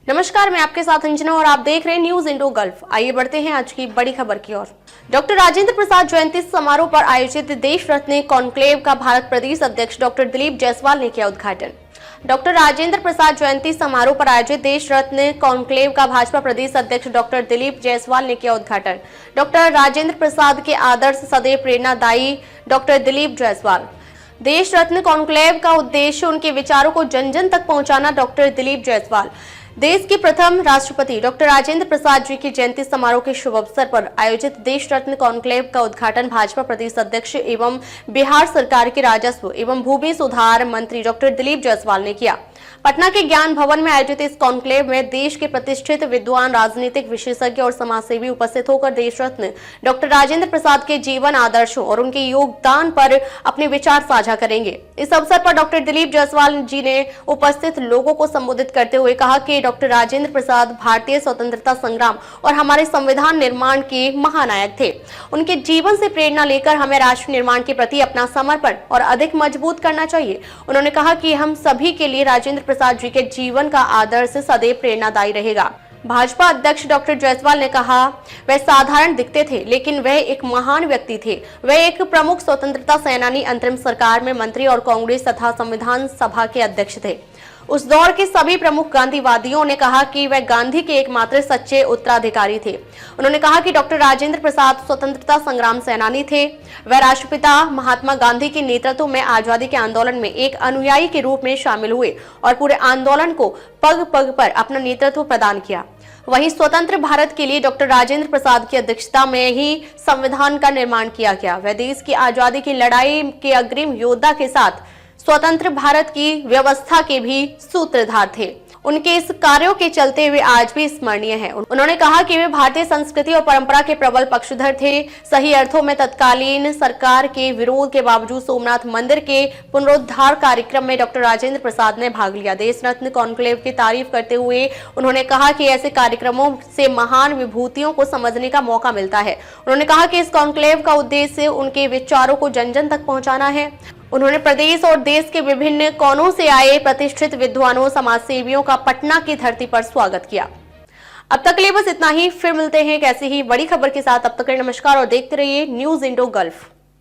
नमस्कार, मैं आपके साथ अंजना और आप देख रहे हैं न्यूज इंडो गल्फ। आइए बढ़ते हैं आज की बड़ी खबर की ओर। डॉक्टर राजेंद्र प्रसाद जयंती समारोह पर आयोजित देश रत्न कॉन्क्लेव का भारत प्रदेश अध्यक्ष डॉक्टर दिलीप जायसवाल ने किया उद्घाटन। डॉक्टर राजेंद्र प्रसाद जयंती समारोह पर आयोजित देश रत्न कॉन्क्लेव का भाजपा प्रदेश अध्यक्ष डॉक्टर दिलीप जायसवाल ने किया उद्घाटन। डॉक्टर राजेंद्र प्रसाद के आदर्श सदैव प्रेरणादायी डॉक्टर दिलीप जायसवाल। देश रत्न कॉन्क्लेव का उद्देश्य उनके विचारों को जन जन तक पहुंचाना। डॉक्टर दिलीप जायसवाल देश के प्रथम राष्ट्रपति डॉक्टर राजेंद्र प्रसाद जी की जयंती समारोह के शुभ अवसर पर आयोजित देश रत्न कॉन्क्लेव का उद्घाटन भाजपा प्रदेश अध्यक्ष एवं बिहार सरकार के राजस्व एवं भूमि सुधार मंत्री डॉक्टर दिलीप जायसवाल ने किया। पटना के ज्ञान भवन में आयोजित इस कॉन्क्लेव में देश के प्रतिष्ठित विद्वान, राजनीतिक विशेषज्ञ और समाजसेवी उपस्थित होकर देश रत्न डॉक्टर राजेंद्र प्रसाद के जीवन, आदर्शों और उनके योगदान पर अपने विचार साझा करेंगे। इस अवसर पर डॉक्टर दिलीप जायसवाल जी ने उपस्थित लोगों को संबोधित करते हुए कहा कि डॉक्टर राजेंद्र प्रसाद भारतीय स्वतंत्रता संग्राम और हमारे संविधान निर्माण के महानायक थे। उनके जीवन से प्रेरणा लेकर हमें राष्ट्र निर्माण के प्रति अपना समर्पण और अधिक मजबूत करना चाहिए। उन्होंने कहा कि हम सभी के लिए राजेंद्र प्रसाद जी के जीवन का आदर्श सदैव प्रेरणादायी रहेगा। भाजपा अध्यक्ष डॉक्टर जायसवाल ने कहा, वह साधारण दिखते थे लेकिन वह एक महान व्यक्ति थे। वह एक प्रमुख स्वतंत्रता सेनानी, अंतरिम सरकार में मंत्री और कांग्रेस तथा संविधान सभा के अध्यक्ष थे। उस दौर के सभी प्रमुख गांधीवादियों ने कहा कि वह गांधी के एकमात्र सच्चे उत्तराधिकारी थे। उन्होंने कहा कि डॉक्टर राजेंद्र प्रसाद स्वतंत्रता संग्राम सेनानी थे। वह राष्ट्रपिता महात्मा गांधी के नेतृत्व में आजादी के आंदोलन में एक अनुयायी के रूप में शामिल हुए और पूरे आंदोलन को पग पग पर अपना नेतृत्व प्रदान किया। वहीं स्वतंत्र भारत के लिए डॉक्टर राजेंद्र प्रसाद की अध्यक्षता में ही संविधान का निर्माण किया गया। वह देश की आजादी की लड़ाई के अग्रिम योद्धा के साथ स्वतंत्र भारत की व्यवस्था के भी सूत्रधार थे। उनके इस कार्यों के चलते वे आज भी स्मरणीय हैं। उन्होंने कहा कि वे भारतीय संस्कृति और परंपरा के प्रबल पक्षधर थे। सही अर्थों में तत्कालीन सरकार के विरोध के बावजूद सोमनाथ मंदिर के पुनरुद्धार कार्यक्रम में डॉक्टर राजेंद्र प्रसाद ने भाग लिया। देश रत्न कॉन्क्लेव की तारीफ करते हुए उन्होंने कहा कि ऐसे कार्यक्रमों से महान विभूतियों को समझने का मौका मिलता है। उन्होंने कहा कि इस कॉन्क्लेव का उद्देश्य उनके विचारों को जन जन तक पहुंचाना है। उन्होंने प्रदेश और देश के विभिन्न कोनों से आए प्रतिष्ठित विद्वानों, समाजसेवियों का पटना की धरती पर स्वागत किया। अब तक के लिए बस इतना ही। फिर मिलते हैं एक ऐसी ही बड़ी खबर के साथ। अब तक के लिए नमस्कार और देखते रहिए न्यूज इंडो गल्फ।